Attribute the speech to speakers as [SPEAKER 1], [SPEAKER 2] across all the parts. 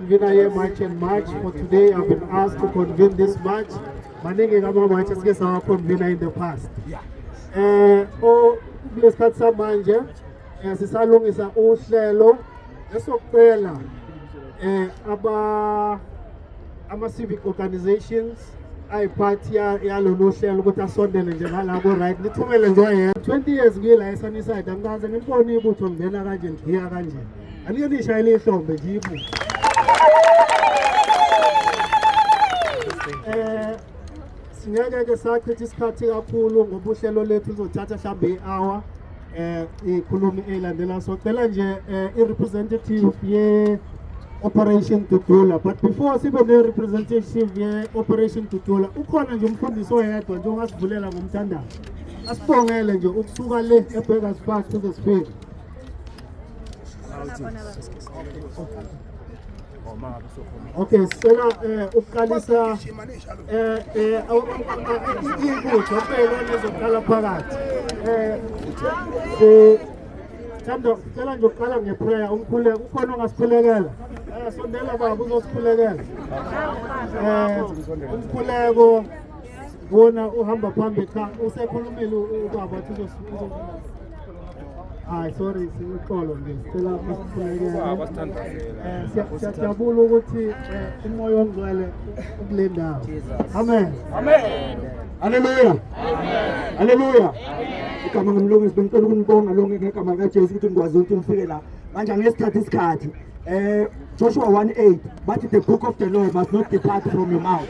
[SPEAKER 1] convener here march and march. For today, I've been asked to convene this march. Maningi kama marches ke sawa convener in the past. Kulesikhathi samanje sisalungisa uhlelo esokupela ama civic organizations ayiphathi yalolu hlelo ukuthi asondele nje ngalabo right nithumele nje yena 20 years ngila eSunnyside angikaze ngibone ibutho ngena kanje ngiya kanje alike nishayile ihlombe nje ibutho singeke ke sachitha isikhathi kakhulu ngoba uhlelo lethu lizothatha mhlambe i-hour ikhulumi elandela socela nje i-representative ye Operation Tutula, but before sibe ne representative ye Operation Tutula ukhona nje umfundisi oyedwa nje ongasivulela ngomthandazo asibongele nje ukusuka le eBurgers Park to the Sphere. Okay, sicela ukuqalisa ibutho phela lezoqala phakathi Thando sicela nje ukuqala ngeprayer umkhuleko ukhona ongasiphulekela sondela baba uzosiphulekela umkhuleko wona uhamba phambi cha usekhulumile ubaba uthi hayi sorry siqolo nje sicela ukusiphulekela siyajabula ukuthi umoya ongcwele ukule ndawo amen
[SPEAKER 2] Hallelujah. Hallelujah. Igama ngimlungisi bengicela ukunibonga lonke ngegama likaJesu ukuthi ngikwazi ukuthi ngifike la. Manje ngesikhathi isikhathi Joshua 1:8 but the book of the law must not depart from your mouth,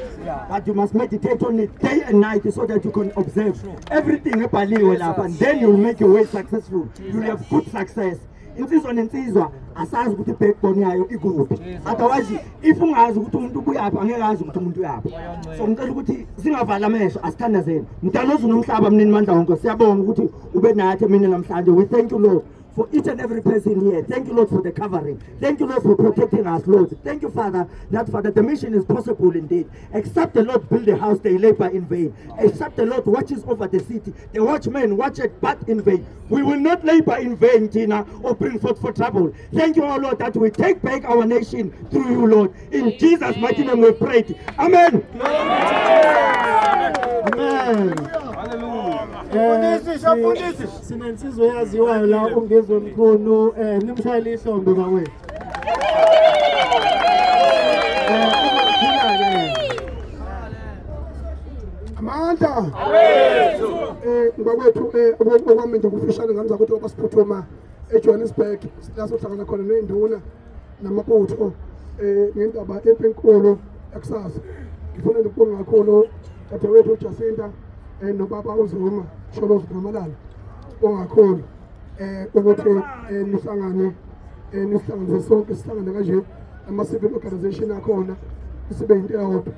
[SPEAKER 2] but you must meditate on it day and night so that you can observe everything ebhaliwe lapha, and then you will make your way successful. You will have good success. Insizwa nensizwa asazi ukuthi backbone yayo ikuphi, otherwise if ungazi ukuthi umuntu uyaphi angeke azi ukuthi umuntu uyaphi. So ngicela ukuthi singavala amehlo asithandazeni. Mntana ozunomhlaba mnini mandla wonke siyabonga ukuthi ube nathi mina namhlanje. We thank you Lord for each and every person here. Thank you Lord for the covering. Thank you Lord for protecting us Lord. Thank you Father that Father the mission is possible indeed. Except the Lord build the house they labor in vain. Except the Lord watches over the city, the watchmen watch it but in vain. We will not labor in vain, Tina, or bring forth for trouble. Thank you, our Lord, that we take back our nation through you, Lord. In Jesus' mighty name we pray. Amen.
[SPEAKER 1] Amen. Sinensizwe yaziwayo la ungezwe mkhulu nimshayile ihlombe bawethu.
[SPEAKER 2] Amanda. Ngabawethu okwami nje kufishane ngamza ukuthi obasiphuthuma eJohannesburg la sohlangana khona neinduna namabutho ngendaba enkulu yakusasa. Ngifuna ukubonga kakhulu dadewethu uJacinta nobaba uZuma Sholovu Gamalala. Bonga kakhulu ukuthi nihlangane nisihlanganise sonke sihlangane kanje ama civil organization akhona sibe into eyodwa.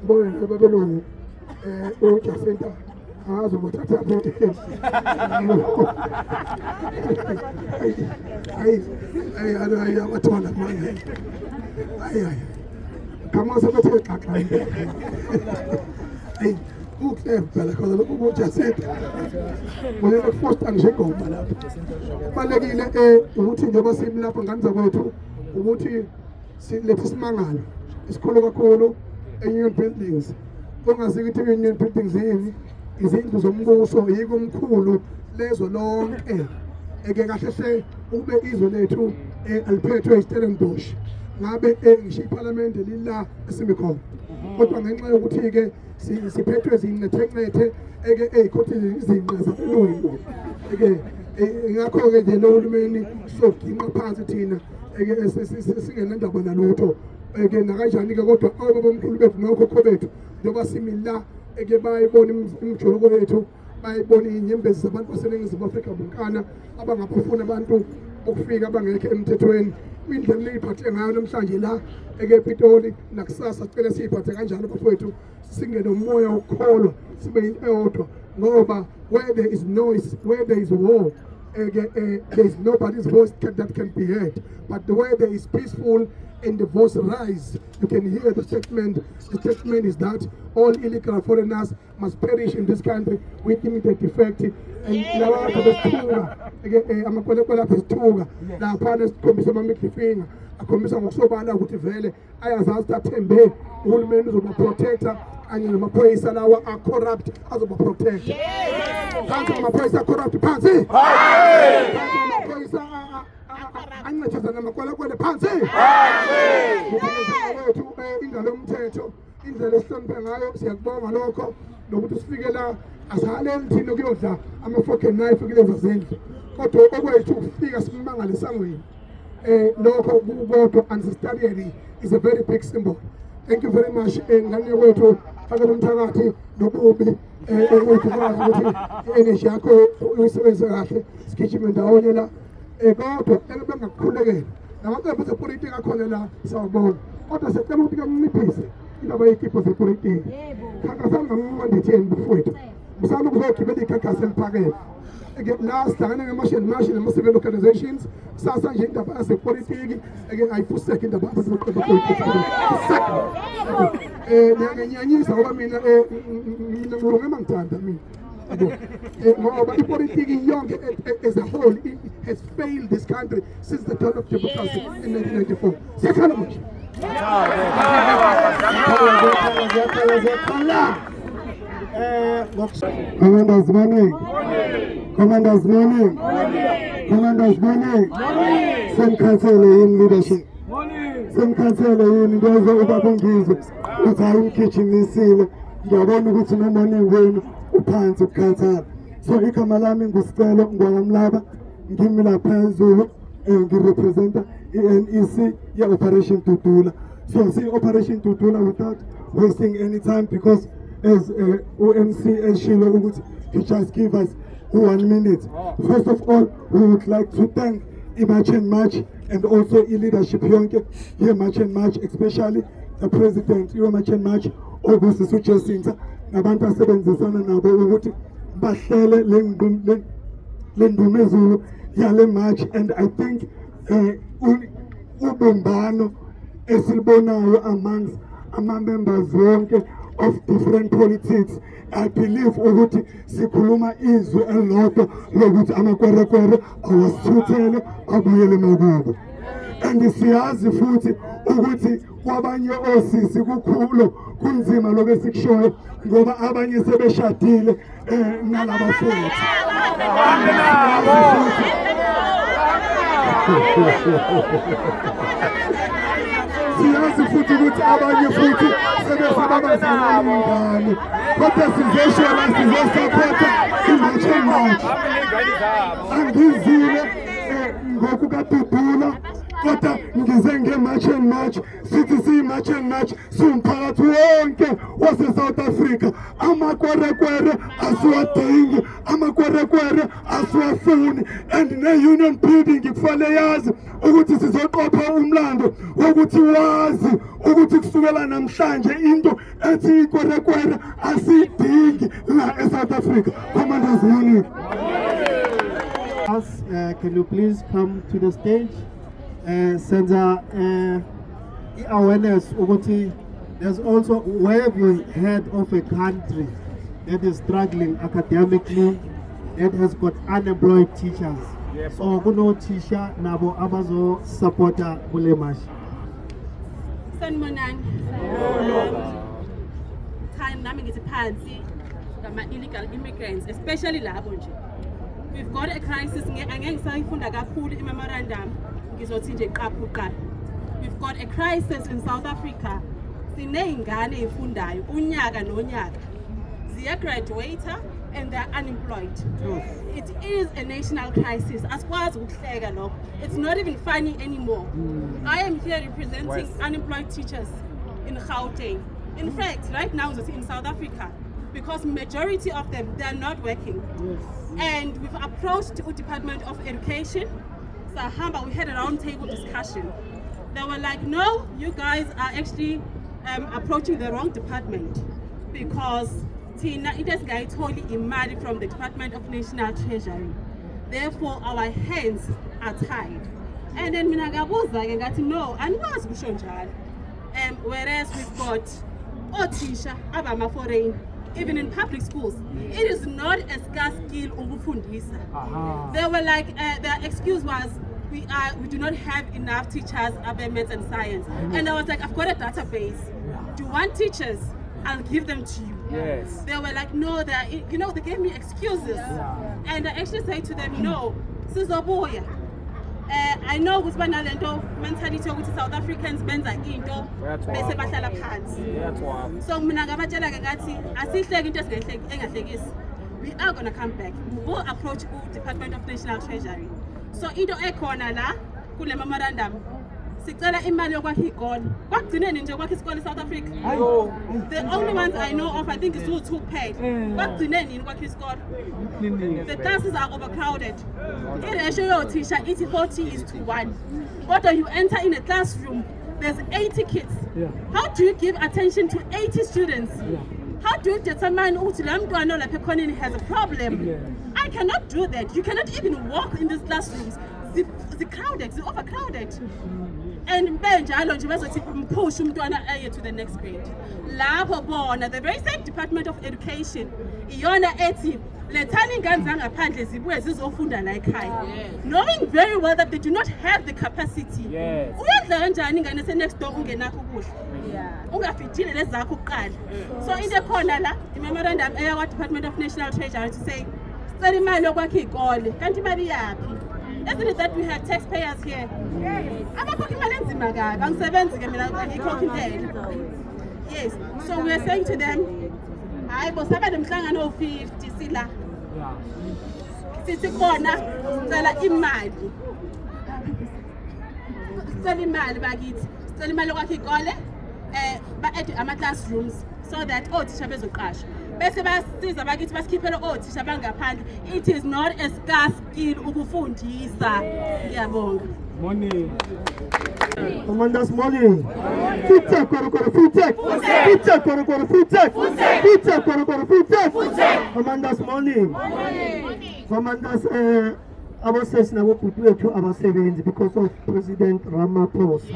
[SPEAKER 2] Ngibonge babelungu uJacinta angazi ukuthatha hayi abathola manje hayi kama sebethe xaxa hayi uklep phela khona lokho uJacinta wena kufosta njengoma lapha balekile ukuthi njengoba simlapha nganza kwethu ukuthi silethe isimangalo isikhulu kakhulu eunion buildings. Ungazi ukuthi i-union buildings yini izindlu zombuso yiko omkhulu lezo lonke eke kahle hle ube izwe lethu aliphethwe iStellenbosch ngabe ngisho iParliament lila esimikhona kodwa ngenxa yokuthi ke siphethwe zinqethenqethe eke eyikhothi izinqa zabelungu eke ngakho ke nje lo hulumeni soginqa phansi thina eke singenandaba nalutho eke nakanjani ke kodwa ababomkhulu bethu nokhokho bethu njengoba simila eke bayibona imijoloko yethu bayibona inyembezi zabantu baseNingizimu Afrika bonkana abangabafuna abantu ukufika abangekho emthethweni. Indlela leyiphathe ngayo namhlanje la eke ePitoli nakusasa sicela siyiphathe kanjalo bafowethu singene umoya ukholwa sibe into eyodwa ngoba where there is noise, where there is war, there's nobody's voice that can be heard. But the way there is peaceful and the voice rise, you can hear the statement. The statement is that all illegal foreigners must perish in this country with immediate effect. And labantu besithunga amakwelekwele apha esithunga laphana esikhombisa ama-middle finger akhombisa ngokusobala ukuthi vele ayazazi ukuthi athembe uhulumeni uzobaprotecta kanye namaphoyisa lawa a-corrupt azobaprotecta. Phansi amaphoyisa a-corrupt phansi. Phansi amaphoyisa ancedisa namakwelekwele phansi. Wethu indlela yomthetho indlela esihloniphe ngayo siyakubonga lokho nokuthi sifike la asihaleli thina kuyodla ama-fork and knife kuleza zindlu kodwa okwethu ukufika sikumangale esangweni lokho kodwa ancestarially is a very big symbol. Thank you very much. Ngane kwethu fakela umthakathi nokubi ukuthi kwazi ukuthi i-energy yakho uyisebenzise kahle sigijime ndawonye la kodwa bengakukhulekela namaqembu zepolitiki akhona la sawubona kodwa sicela ukuthi kamnciphise indaba yekhipho zepolitiki khankasani ngamandethi yenu bufowethu msana ukuzogibela ikhankasi eliphakeme la sihlangane nge-march and march nama-civil organizations kusasa nje indaba yasepolitiki ayifuseke indaba niyangenyanyisa ngoba mina ngilunge mangithanda mina ngoba ipolitiki yonke as a whole has failed this country since the dawn of democracy in 1994. Siyakhala manje.
[SPEAKER 3] Commanders morning. Commanders morning. Commanders morning. Semkhansele yini leadership. Semkhansele yini ngeze ubaba ngizwe uthi hayi umgijimisile ngiyabona ukuthi no-morning wenu uphansi ukukhathala. So igama lami ngusicelo ngwamlaba ngimi la phezulu ngirepresenta i-NEC ye-Operation Tutula. So see Operation Tutula without wasting any time because as OMC eshilo ukuthi he just give us 1 minute. First of all, we would like to thank i-March and March and also i-leadership yonke ye-March and March, especially the president ye-March and March Augustus Uchesinta nabantu asebenzisana nabo ukuthi bahlele le ndumezulu yale march. And I think ubumbano esilibonayo amongst ama-members wonke of different politics, I believe ukuthi sikhuluma izwi elilodwa lokuthi amakwerekwere awasithuthele abuyele emakubo. And siyazi futhi ukuthi kwabanye osisi kukhulu kunzima lokho esikushoyo ngoba abanye sebeshadile nalabafowethu. Siyazi futhi ukuthi abanye futhi sebesebabazalana ingane kodwa sizoshola sizosapotha i-March and March. Angizile ngokukadudula kodwa ngize nge-March and March sithi siyi-March and March siwumphakathi wonke wase-South Africa. Amakwerekwere asiwadingi, amakwerekwere asiwafuni, and ne-union building kufanele yazi ukuthi sizoqopha umlando wokuthi wazi ukuthi kusukela namhlanje into ethi ikwerekwere asiyidingi la e-South Africa. Commanders morning.
[SPEAKER 1] Can you please come to the stage? Senza awareness ukuthi there's also, where have you heard of a country that is struggling academically, that has got unemployed teachers? So kuno teacher nabo abazo supporta kule march.
[SPEAKER 4] Sanibonani. Time nami ngithi phansi ngama illegal immigrants, especially labo nje. We've got a crisis, angeke ngisayifunda kakhulu i-memorandum ngizothi nje qaphu qala. We've got a crisis in South Africa. Sineyingane ezifundayo unyaka nonyaka. Ziya graduator and they're unemployed. It is a national crisis. Asikwazi ukuhleka lokho. It's not even funny anymore. I am here representing unemployed teachers in Gauteng. In fact, right now it's in South Africa because majority of them, they're not working. And we've approached the Department of Education. Sahamba, we had a round table discussion. They were like, no, you guys are actually approaching the wrong department because Tina, it has got totally imali from the Department of National Treasury. therefore our hands are tied. And then mina ngabuza ke ngathi no, anikwazi kusho njalo. Whereas we've got othisha abama-foreign, even in public schools, it is not a scarce skill ukufundisa. They were like, their excuse was, we do not have enough teachers of maths and science. And I was like, I've got a database. Do you want teachers? I'll give them to you.
[SPEAKER 5] Yes.
[SPEAKER 4] They were like, no, they gave me excuses. And I actually said to them, no, sizobuya. I know ukuthi banalento mentality yokuthi South Africans benza into bese bahlala phansi. So mina ngabatshela ke ngathi asihleki into engahlekisi. We are going to come back. We will approach the Department of National Treasury. So into ekhona la kule memorandum sicela imali yokwakha igoli. Kwagcineni nje kwakha isikole South Africa. The only ones I know of, I think, is who paid. Kwagcineni kwakha isikole. The classes are overcrowded. I-ratio yothisha ithi 40:1. But when you enter in a classroom, there's 80 kids. How do you give attention to 80 students? How do you determine ukuthi la mntwana lapha ekhoneni has a problem? I cannot do that. You cannot even walk in these classrooms. They're crowded, they're overcrowded. And benjalo nje bazothi push umntwana aye to the next grade. Lapho bona, the very same Department of Education, iyona ethi lethani ingane zangaphandle zibuye zizofunda la ekhaya. Knowing very well that they do not have the capacity. Uyadla kanjani ingane ese-next door ungenakho ukudla? Ungafitile lezi zakho kuqala. So into ekhona la, i-memorandum eya kwa-Department of National Treasury to say, sicela imali yokwakha iy'kole, kanti imali yaphi? Isn't it that we have taxpayers here? Abakhokha imali enzima kabi, angisebenzi ke mina ngikhokha intela. Yes, so we are saying to them, hayi bo saba nomhlangano o-50 sila. Sithi khona sicela imali. Sicela imali bakithi. Sicela imali yokwakha iy'kole, ba-add ama-classrooms so that othisha bezoqashwa. Bese bayasiza bakithi basikhiphele othisha bangaphandle. It is not a scarce skill ukufundisa. Ngiyabonga.
[SPEAKER 5] Money.
[SPEAKER 3] Commanders morning. Futek, futek. Futek, futek. Futek, futek. Commanders morning. Commanders, abasesi nabo bhuti wethu abasebenzi because of President Ramaphosa.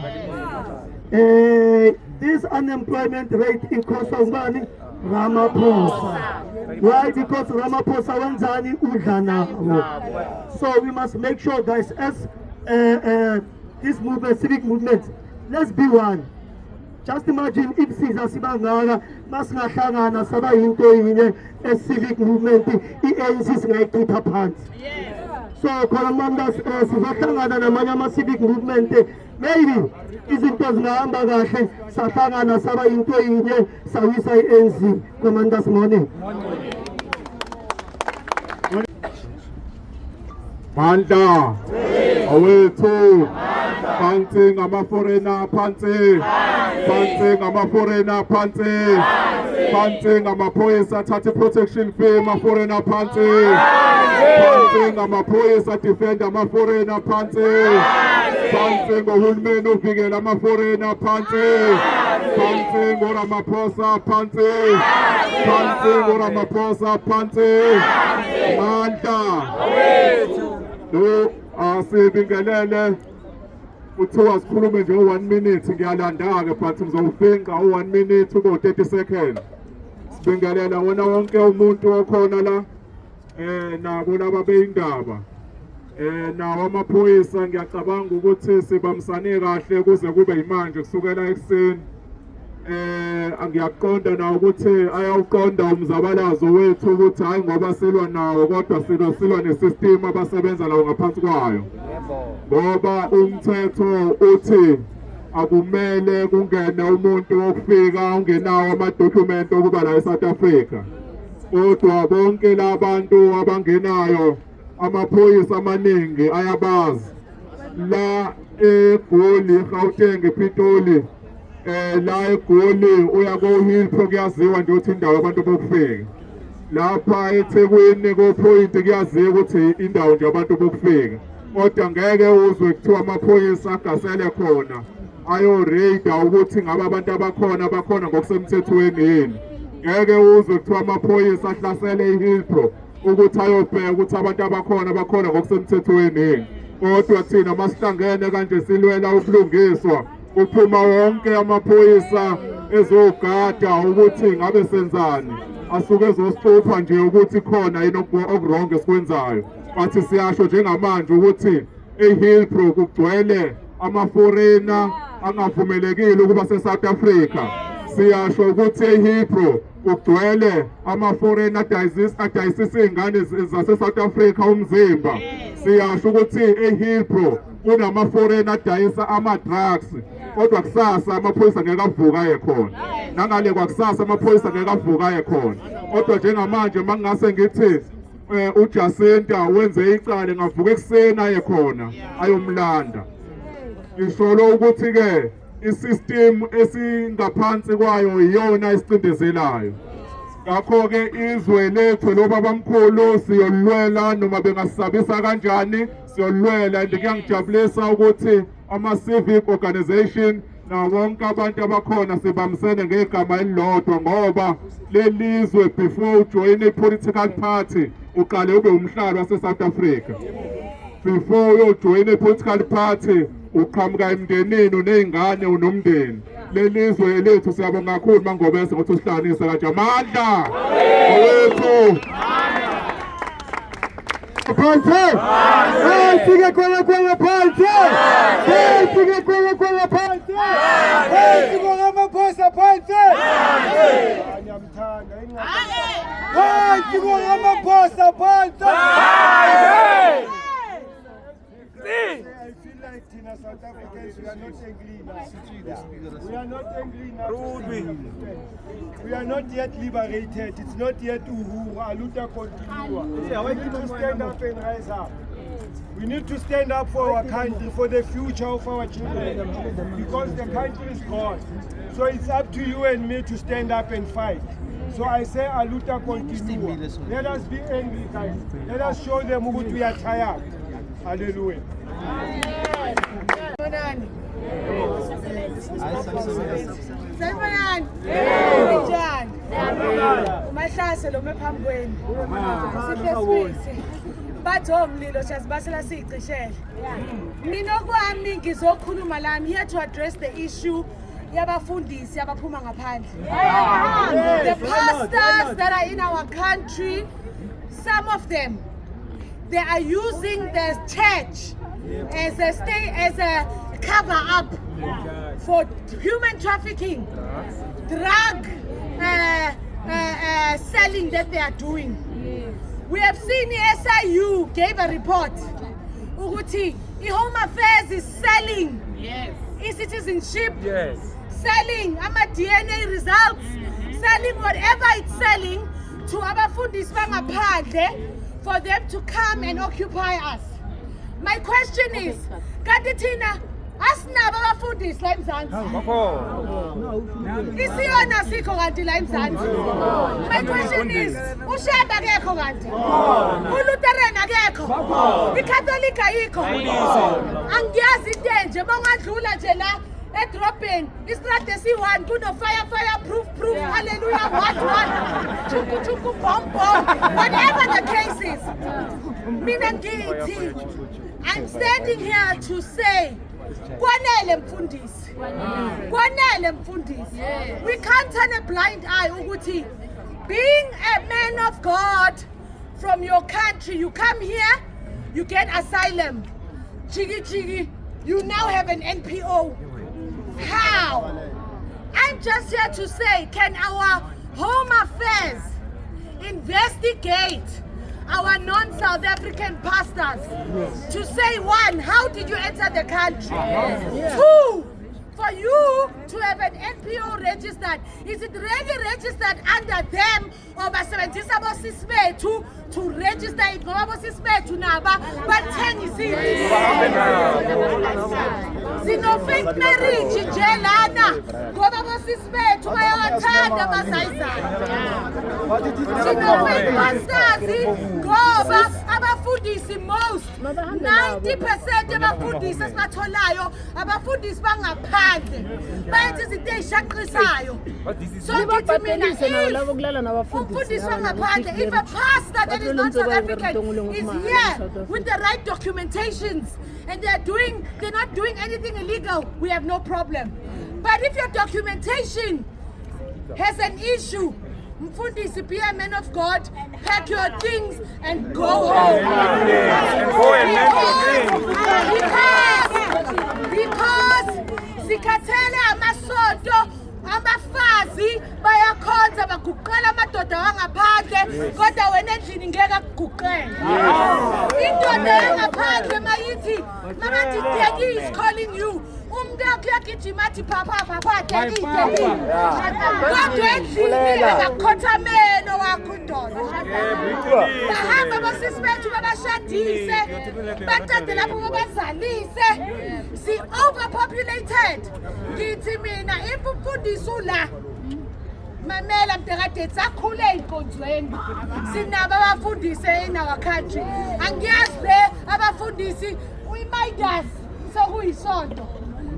[SPEAKER 3] This unemployment rate increases ngani? Ramaphosa. Why? Because Ramaphosa wenzani udla nawo. So we must make sure, guys, as this movement, civic movement, let's be one. Just imagine if siza sibangaka masingahlangana saba into yinye civic movement i-ANC singayikhipha phansi. So commanders sizohlangana namanye ama-civic movement, maybe izinto zingahamba kahle sahlangana saba into yinye sawisa i-ANC. Commanders morning.
[SPEAKER 6] Mandla awethu phansi ngama-foreigner phansi ngama-foreigner phansi ngamaphoyisa athathe protection fee ama-foreigner phansi ngamaphoyisa defend ama-foreigner phansi ngohulumeni uvikela ama-foreigner phansi ngoRamaphosa phansi ngoRamaphosa phansi. Mandla no asibingelele kuthiwa sikhulume nje 1 minute ngiyalanda-ke but ngizowufinca 1 minute ube 30 seconds. Sibingelela wona wonke umuntu okhona la nabo laba beyindaba nawo amaphoyisa ngiyacabanga ukuthi sibamsane kahle kuze kube yimanje kusukela ekuseni. Angiyaqonda nawo ukuthi ayawuqonda umzabalazo wethu ukuthi hayi ngoba silwa nawo kodwa silwa nesystem abasebenza lawo ngaphansi kwayo. Ngoba umthetho uthi akumele kungene umuntu okufika ungenawo amadocument okuba la eSouth Africa. Kodwa bonke labantu abangenayo amaphoyisa amaningi ayabazi la eGoli, eGauteng, ePitoli, la eGoli uya ko-Hillbrow kuyaziwa nje ukuthi indawo abantu bokufika. Lapha eThekwini ko-Point kuyaziwa ukuthi indawo nje abantu bokufika. Kodwa ngeke uzwe kuthiwa amaphoyisa agasele khona ayo-raida ukuthi ngabe abantu abakhona ngokusemthethweni yini. Ngeke uzwe kuthiwa amaphoyisa ahlasele iHillbrow ukuthi ayobheka ukuthi abantu abakhona bakhona ngokusemthethweni. Kodwa thina masihlangene kanje silwela ukulungiswa, uphuma wonke amaphoyisa ezogada ukuthi ngabe senzani. Asuke ezosipha nje ukuthi khona yini okuwrong esikwenzayo. Bathi siyasho njengamanje ukuthi eHillbrow kugcwele ama-foreigner angavumelekile ukuba se-South Africa. Siyasho ukuthi eHillbrow kugcwele ama-foreigner adayisisa iy'ngane zase-South Africa umzimba. Siyasho ukuthi eHillbrow kunama-foreigner adayisa ama-drugs, kodwa kusasa amaphoyisa ngeke avuka aye khona. Nangale kwakusasa amaphoyisa ngeke avuka aye khona. Kodwa njengamanje mangase ngithi uJacinta wenze icala ngavuka ekuseni aye khona ayomlanda. Ngisho ukuthi ke isystem esingaphansi kwayo iyona esicindezelayo. Ngakho ke izwe lethu lobabamkhulu siyolwela noma bengasabisa kanjani siyolwela. Ngiyangijabulisa ukuthi ama-civic organization nawonke abantu abakhona sibambisene ngegama elilodwa, ngoba lelizwe before ujoin a-political party uqale ube umhlali wase-South Africa. Before uyojoin a-political party uqhamuka emndenini uney'ngane unomndeni. Lelizwe lethu siyabonga kakhulu mangobese ngokuthi usihlanganise kanje. Amandla owethu
[SPEAKER 3] phansi sike kwela phansi sike kwela phansi sike ngamaphosa phansi ngiyamthanda phansi ngamaphosa phansi. I feel like Tina South Africans, we are not angry now. We are not angry now. We are not yet liberated. It's not yet Uhuru. Aluta continua. We need to stand up and rise up. We need to stand up for our country, for the future of our children, because the country is gone. So it's up to you and me to stand up and fight. So I say Aluta continua. Let us be angry, guys. Let us show them who we are tired. Hallelujah.
[SPEAKER 5] Sanibonani. Njani? Umahlase lo mephambi kwenu. Sihle siphi. Bathi omlilo siyazibasela siyiqishele. Mina okwami ngizokhuluma la, I'm here to address the issue yabafundisi abaphuma ngaphandle. The pastors that are in our country, some of them, they are using the church as a cover up for human trafficking, drug selling that they are doing. We have seen the SIU gave a report. Uguti, Home Affairs is selling e-citizenship, selling DNA results, selling whatever it's selling to abafundisi bangaphandle for them to come and occupy us. My question is, Kaditina, asinabo abafundisi la eMzansi. Isiyona sikho kanti la eMzansi. My question is, uShembe akekho kanti? uLutheran akekho? iCatholic ayikho? Angiyazi into enje mongadlula nje la edrobheni istrade si1 kuno fireproof hallelujah what chuku bomb whatever the case is. Mina ngithi, I'm standing here to say kwanele mfundisi. Kwanele mfundisi. We can't turn a blind eye ukuthi being a man of God from your country, you come here, you get asylum. Chigi, you now have an NPO. How? I'm just here to say, can our Home Affairs investigate our non-South African pastors to say, one, how did you enter the country? Two, for you to have an NPO registered, is it really registered under them or basebenzisa abosisi bethu to register it ngoba abosisi bethu naba bathengisa sino-fake marriage nje lana ngoba abosisi bethu bayawathanda abazayizana. Sino-fake pastors ngoba abafundisi most 90% abafundisi esibatholayo abafundisi bangaphandle bayenza izinto ezishaqisayo. So ngithi mina umfundisi wangaphandle, if a pastor that is not South African is here with the right documentations and they're not doing anything illegal, we have no problem. But if your documentation has an issue, Mfundisi, be a man of God, pack your things and go home. Because sikhathele amasonto abafazi bayakhonza baguqela amadoda wangaphandle kodwa wena endlini ngeke akuguqele. Indoda yangaphandle mayithi mamathi Daddy is calling you. Umntakho uyagijima athi papa Daddy. Kodwa endlini akakhothamelo wakho indoda. Bahamba basisi bethu babashadise baqede lapho babazalise. Si-overpopulated. Ngithi mina if umfundisi ula mamela mntakade sakhule ey'nkonzweni sinabo abafundisi in our country. Angiyazi le abafundisi uyiMidas sokuyisonto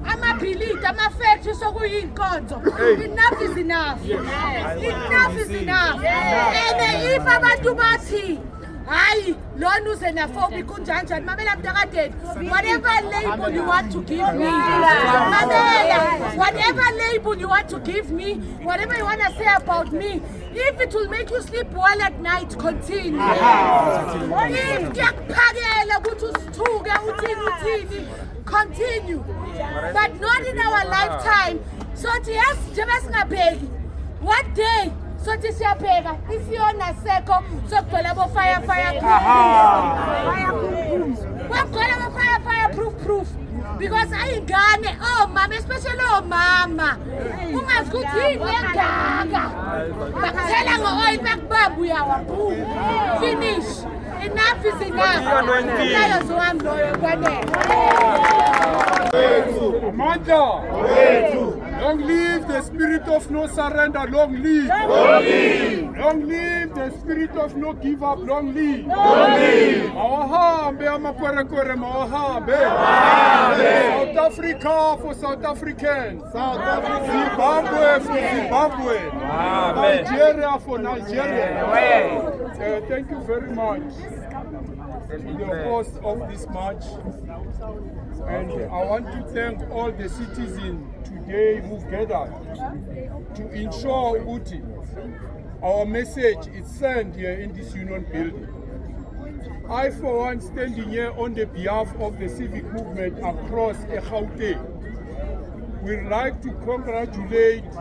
[SPEAKER 5] amabhilidi amafektri sokuyiy'nkonzo. Enough is enough. Enough is enough. And if abantu bathi hayi lona uxenophobic kunjani mamela mntakade, whatever label you want to give me, mamela, whatever label you want to give me, whatever you want to say about me, if it will make you sleep well at night, continue. If kuyakuphakela ukuthi usithuke uthini, continue. But not in our lifetime. So yes, njengoba singabheki what day sothi siyabheka isiyona seko sokugcwala bo fire proof because ayingane mama, especially mama ungazi ukuthi yini engaka bakuthela ngo-oil bakubamba uyawaphuma. Finish. Enough is enough. Umlayezo wami loyo kwanele.
[SPEAKER 7] Amandla. Long live the spirit of no surrender. Long live. Long live the spirit of no give up. Long live. Mawahambe amakwerekwere mawahambe. South Africa for South Africans. Zimbabwe for Zimbabwe. Nigeria for Nigeria. Thank you very much to the host of this march. And I want to thank all the citizens today who gathered to ensure Uti, our message is sent here in this union building. I, for one, standing here on the behalf of the civic movement across Gauteng, would like to congratulate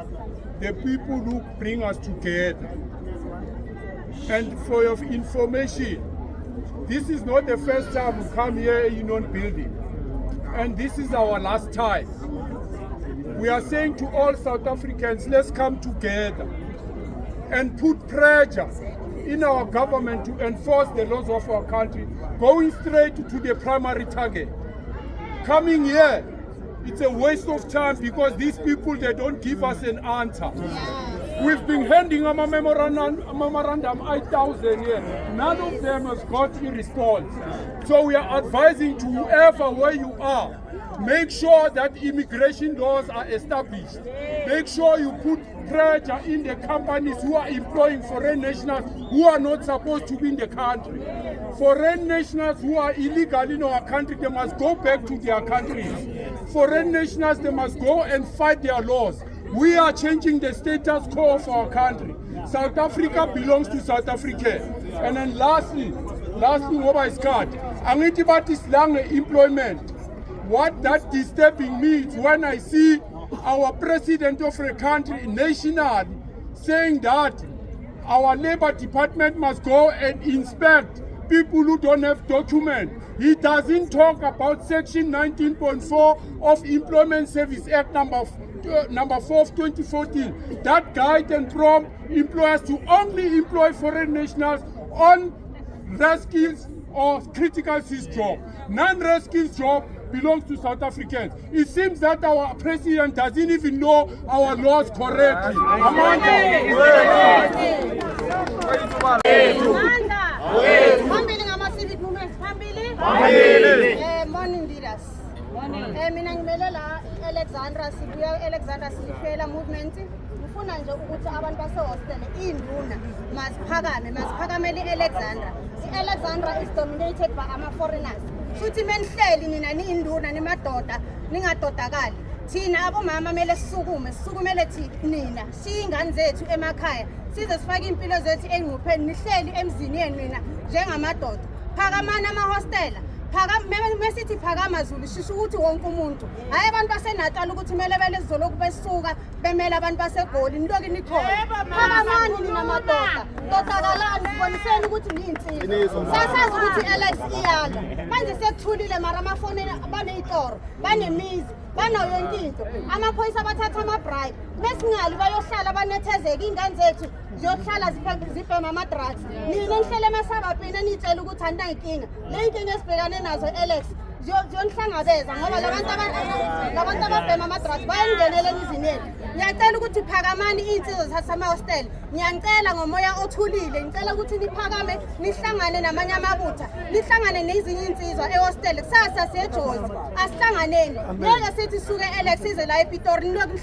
[SPEAKER 7] the people who bring us together. And for your information, this is not the first time we come here in Union Building. And this is our last time. We are saying to all South Africans, let's come together and put pressure in our government to enforce the laws of our country, going straight to the primary target. Coming here, it's a waste of time because these people, they don't give us an answer. We've been handing them a memorandum 8,000 here. None of them has got a response. So we are advising to whoever where you are, make sure that immigration laws are established. Make sure you put pressure in the companies who are employing foreign nationals who are not supposed to be in the country. Foreign nationals who are illegal in our country, they must go back to their countries. Foreign nationals, they must go and fight their laws. We are changing the status quo of our country. South Africa belongs to South Africa. And then lastly, what is called, employment. What that disturbing me is when I see our president of a country national saying that our labor department must go and inspect people who don't have documents. He doesn't talk about section 19.4 of Employment Service Act number 4 of 2014. That guide and prompt employers to only employ foreign nationals on rare skills or critical skills job. Non-rare skills job belongs to South Africans. It seems that our president doesn't even know our laws correctly. Amanda.
[SPEAKER 5] Morning leaders. Mina ngimele la Alexandra sibuya Alexandra sifela movement. Ngifuna nje ukuthi abantu basehostel induna masiphakamele Alexandra. Alexandra is dominated by ama foreigners. Futhi menihleli nina niinduna nimadoda ningadodakali. Thina abomama mele sisukumele nina siyingane zethu emakhaya size sifake impilo zethu engqupheni nihleli emzini yenu nina njengamadoda. Phakamana amahostela mesithi phakama Zulu shisho ukuthi wonke umuntu hayi abantu baseNatal ukuthi kumele belezoloku besuka bemela abantu baseGoli niloku nikhona phakamani nina madoda dodakalani siboniseni ukuthi niyinsizwa sasazi ukuthi Alex iyala manje sekuthulile mara amafoni baneyitoro banemizi banayo yonke into amaphoyisa bathatha ama-bribe mesingali bayohlala banethezeke ingane zethu ziyohlala zibhema ama-drugs nina nihlele emasabapini niyitshela ukuthi andinayinkinga le yinkinga esibhekane nazo Alex ziyonihlangabeza ngoba labantu ababhema ama-drugs bayangenela emizini yethu ngiyacela ukuthi phakamani iy'nsizwa zasamahostel ngiyangicela ngomoya othulile ngicela ukuthi niphakame nihlangane namanye amabutha nihlangane nezinye iy'nsizwa ehostel kusasa siyejozi asihlanganeni ngeke sithi suke Alex ize la ePitori niloku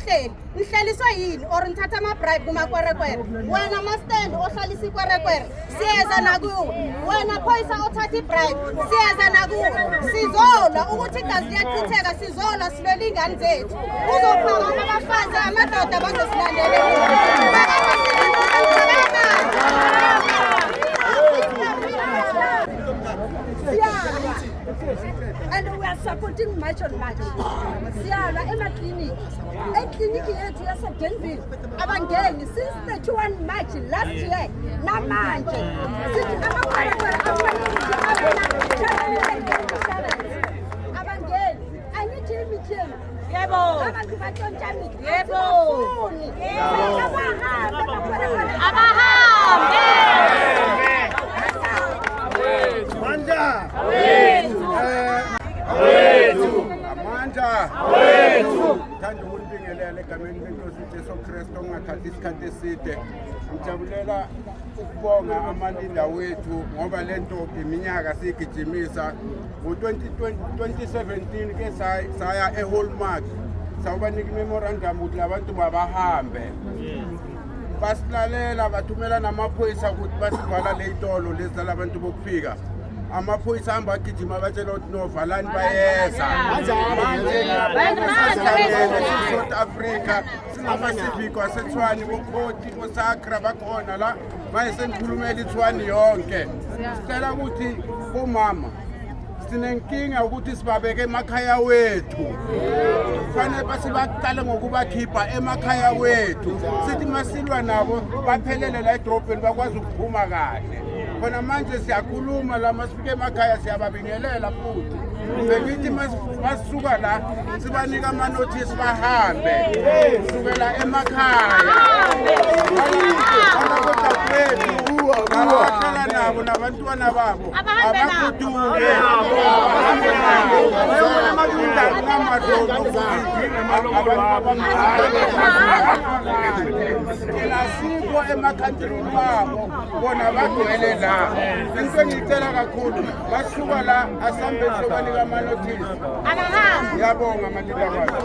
[SPEAKER 5] nihleliswe yini or nithatha ama-bribe kumakwerekwere wena mastand ohlalisa ikwerekwere siyeza nakuwe wena phoyisa othatha i-bribe siyeza nakuwe sizolwa ukuthi igazi liyachitheka sizolwa silwela ingane zethu uzophakama abafazi amadoda bazosilandela
[SPEAKER 8] and we are supporting March on March. Siyala emakliniki. Ekliniki yethu yaseDenville abangeni since the 21 March last year namanje. Sithi abangeni angithi imitheni. Yebo. Abantu batshontsha imithi. Yebo. Abahambe.
[SPEAKER 7] Amandla thanda ukunibingelela egameni lenkosi uJesu Kristu ongathathi isikhathi eside ngijabulela ukubonga amalida wethu ngoba lento iminyaka sigijimisa ngo-2017 ke saya eHallmark sawubanika imemorandum ukuthi labantu mabahambe basilalela bathumela namaphoyisa ukuthi basivala le itolo lezi labantu bokufika amaphoyisa hamba agijima batshela ukuthi no valani bayeza South Africa sinama-civic waseTshwane bokhoti bosakra bakhona la manje senikhulumela iTshwane yonke sicela ukuthi bomama sinenkinga ukuthi sibabeke emakhaya wethu kufanele basibaqale ngokubakhipha emakhaya wethu sithi masilwa nabo baphelele la edrobheni bakwazi ukuphuma kahle khona manje siyakhuluma la masifike emakhaya siyababingelela futhi bengithi masisuka la sibanika ama-notice bahambe sukela emakhaya abahlala nabo nabantwana babo abafuduke asikho emakhantrini babo bona bagcwele la into engiyicela kakhulu basuka la asambeni sobanika ama-notice ngiyabonga amalila kwabo